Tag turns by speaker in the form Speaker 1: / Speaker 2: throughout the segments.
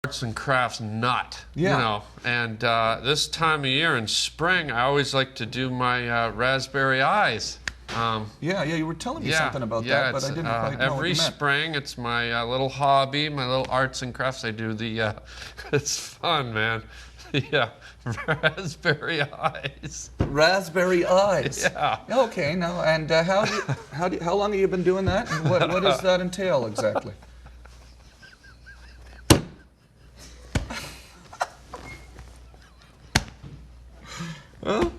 Speaker 1: arts and crafts nut,
Speaker 2: Yeah.
Speaker 1: you know. And this time of year in spring, I always like to do my raspberry eyes.
Speaker 2: Yeah, you were telling me something about that, but I didn't quite know what you
Speaker 1: every
Speaker 2: meant.
Speaker 1: spring, it's my little hobby, my little arts and crafts. I do the, it's fun, man. Yeah, raspberry eyes.
Speaker 2: Raspberry eyes.
Speaker 1: Yeah.
Speaker 2: Okay, now, and how long have you been doing that? And what does that entail exactly? Huh?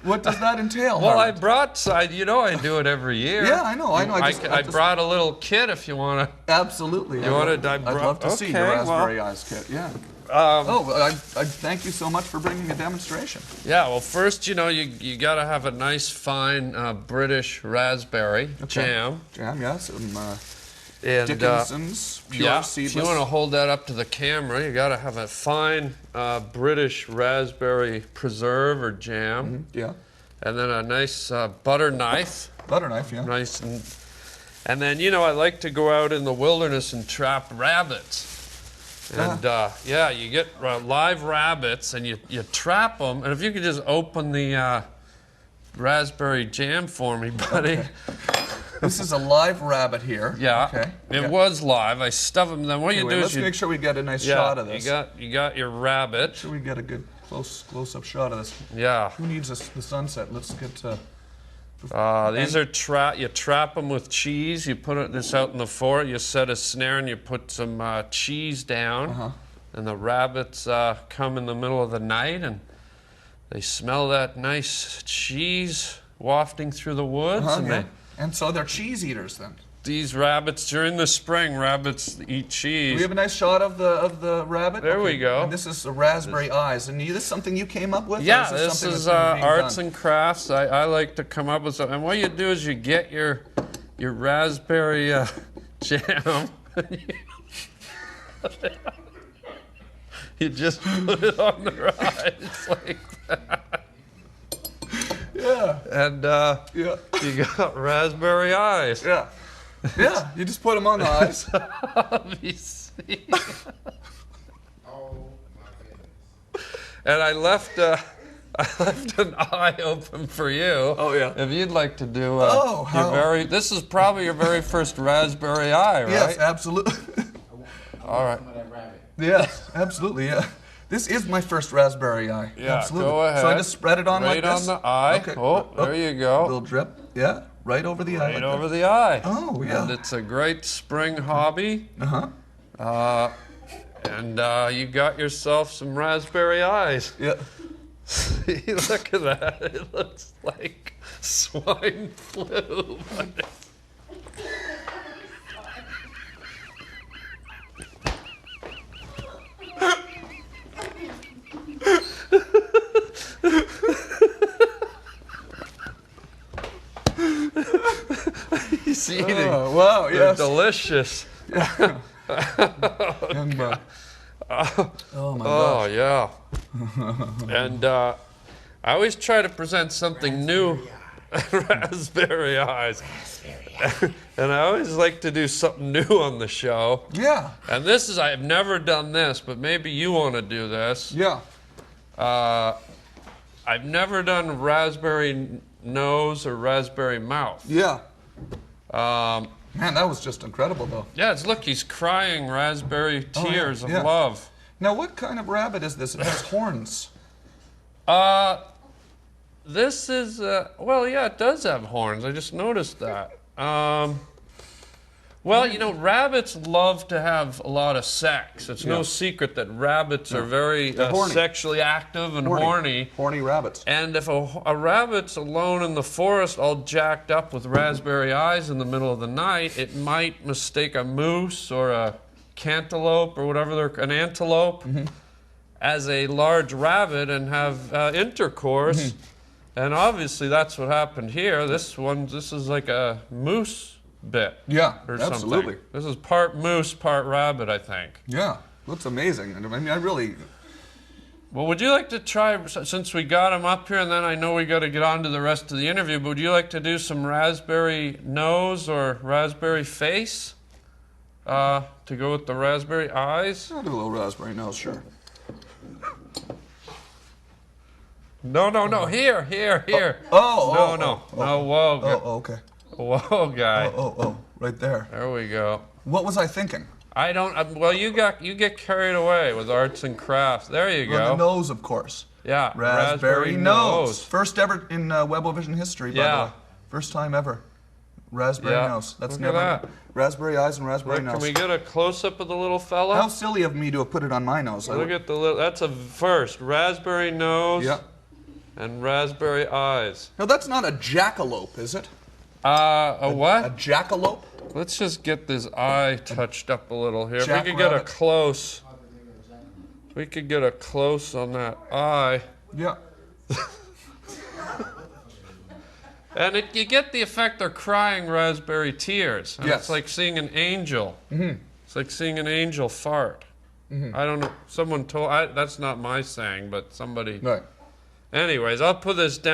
Speaker 2: What does that entail?
Speaker 1: Well,
Speaker 2: Harland?
Speaker 1: I brought, you know, I do it every year.
Speaker 2: Yeah, I know.
Speaker 1: I brought a little kit if you want to.
Speaker 2: Absolutely.
Speaker 1: You want to?
Speaker 2: I'd love to see your raspberry eyes kit. Yeah. I thank you so much for bringing a demonstration.
Speaker 1: Yeah. Well, first, you know, you got to have a nice, fine British raspberry jam.
Speaker 2: Jam, yeah. Some
Speaker 1: And,
Speaker 2: Dickinson's pure
Speaker 1: yeah,
Speaker 2: seedless.
Speaker 1: if you want to hold that up to the camera, you got to have a fine British raspberry preserve or jam.
Speaker 2: Yeah.
Speaker 1: And then a nice butter knife.
Speaker 2: Butter knife, yeah.
Speaker 1: Nice. And then, you know, I like to go out in the wilderness and trap rabbits. And, yeah, you get live rabbits and you trap them. And if you could just open the raspberry jam for me, buddy.
Speaker 2: Okay. This is a live rabbit here.
Speaker 1: Yeah,
Speaker 2: Okay.
Speaker 1: it was live. I stuff them. Then what
Speaker 2: Anyway,
Speaker 1: you do
Speaker 2: let's
Speaker 1: is
Speaker 2: make sure we get a nice shot of this.
Speaker 1: You got your rabbit.
Speaker 2: Make sure we get a good close-up shot of this.
Speaker 1: Yeah.
Speaker 2: Who needs the sunset? Let's get.
Speaker 1: These are you trap them with cheese. You put this out in the forest. You set a snare and you put some cheese down, and the rabbits come in the middle of the night and they smell that nice cheese wafting through the woods.
Speaker 2: And so they're cheese eaters then.
Speaker 1: These rabbits during the spring, rabbits eat cheese.
Speaker 2: We have a nice shot of the rabbit.
Speaker 1: There we go.
Speaker 2: And this is the raspberry eyes. And this is something you came up with?
Speaker 1: Yeah,
Speaker 2: or is
Speaker 1: this
Speaker 2: something
Speaker 1: is
Speaker 2: that's being
Speaker 1: arts
Speaker 2: done?
Speaker 1: and crafts. I like to come up with something. And what you do is you get your raspberry jam. You just put it on their eyes like that.
Speaker 2: Yeah.
Speaker 1: And
Speaker 2: Yeah.
Speaker 1: you got raspberry eyes.
Speaker 2: Yeah. Yeah. You just put them on the eyes.
Speaker 1: Obviously. And I left an eye open for you.
Speaker 2: Oh, yeah.
Speaker 1: If you'd like to do this is probably your very first raspberry eye, right?
Speaker 2: Yes, absolutely.
Speaker 1: All right.
Speaker 2: Yes, absolutely. Yeah. This is my first raspberry eye.
Speaker 1: Yeah,
Speaker 2: absolutely.
Speaker 1: go ahead.
Speaker 2: So I just spread it on like
Speaker 1: Right
Speaker 2: this.
Speaker 1: on the eye.
Speaker 2: Okay.
Speaker 1: Oh, there you
Speaker 2: A
Speaker 1: go.
Speaker 2: little drip. Yeah. Right over the eye.
Speaker 1: Right
Speaker 2: like
Speaker 1: over
Speaker 2: that.
Speaker 1: the eye.
Speaker 2: Oh, yeah.
Speaker 1: And it's a great spring hobby.
Speaker 2: Uh-huh.
Speaker 1: And you got yourself some raspberry eyes.
Speaker 2: Yeah.
Speaker 1: See, look at that. It looks like swine flu. He's eating.
Speaker 2: Oh, wow,
Speaker 1: They're
Speaker 2: yes.
Speaker 1: delicious.
Speaker 2: Young buck. Oh, my
Speaker 1: Oh,
Speaker 2: gosh.
Speaker 1: yeah. And I always try to present something new. Raspberry eyes. And I always like to do something new on the show.
Speaker 2: Yeah.
Speaker 1: And I've never done this, but maybe you want to do this.
Speaker 2: Yeah.
Speaker 1: I've never done raspberry nose or raspberry mouth.
Speaker 2: Yeah. Man, that was just incredible, though.
Speaker 1: Yeah, look, he's crying raspberry tears of
Speaker 2: yeah.
Speaker 1: love.
Speaker 2: Now, what kind of rabbit is this? It has horns.
Speaker 1: This is, well, yeah, it does have horns. I just noticed that. Well, you know, rabbits love to have a lot of sex. It's no secret that rabbits are very sexually active and horny.
Speaker 2: Horny rabbits.
Speaker 1: And if a rabbit's alone in the forest all jacked up with raspberry eyes in the middle of the night, it might mistake a moose or a cantaloupe or whatever an antelope as a large rabbit and have intercourse. And obviously that's what happened here. This is like a moose bit.
Speaker 2: Yeah,
Speaker 1: or
Speaker 2: absolutely.
Speaker 1: Something. This is part moose, part rabbit, I think.
Speaker 2: Yeah, looks amazing. I mean, I really...
Speaker 1: Well, would you like to try, since we got him up here, and then I know we got to get on to the rest of the interview, but would you like to do some raspberry nose or raspberry face? to go with the raspberry eyes.
Speaker 2: I'll do a little raspberry nose, sure.
Speaker 1: No. Here.
Speaker 2: Oh.
Speaker 1: No, whoa.
Speaker 2: Oh, okay.
Speaker 1: Whoa, guy.
Speaker 2: Oh, right there.
Speaker 1: There we go.
Speaker 2: What was I thinking?
Speaker 1: I don't. Well, you get carried away with arts and crafts. There you
Speaker 2: Well,
Speaker 1: go.
Speaker 2: the nose, of course.
Speaker 1: Yeah.
Speaker 2: Raspberry nose. First ever in Webovision history, by the
Speaker 1: Yeah.
Speaker 2: way. First time ever. Raspberry
Speaker 1: Yeah.
Speaker 2: nose. That's
Speaker 1: Look at that.
Speaker 2: Raspberry eyes and raspberry
Speaker 1: Look,
Speaker 2: nose.
Speaker 1: can we get a close up of the little fella?
Speaker 2: How silly of me to have put it on my nose.
Speaker 1: Look at the little. That's a first raspberry nose.
Speaker 2: Yeah.
Speaker 1: And raspberry eyes.
Speaker 2: No, that's not a jackalope, is it?
Speaker 1: A what?
Speaker 2: A jackalope?
Speaker 1: Let's just get this eye touched up a little here. If we could
Speaker 2: Jackrabbit.
Speaker 1: get a close. We could get a close on that eye.
Speaker 2: Yeah.
Speaker 1: And you get the effect they're crying raspberry tears. And
Speaker 2: Yes.
Speaker 1: It's like seeing an angel. It's like seeing an angel fart. I don't know. Someone told. That's not my saying, but somebody.
Speaker 2: Right.
Speaker 1: Anyways, I'll put this down.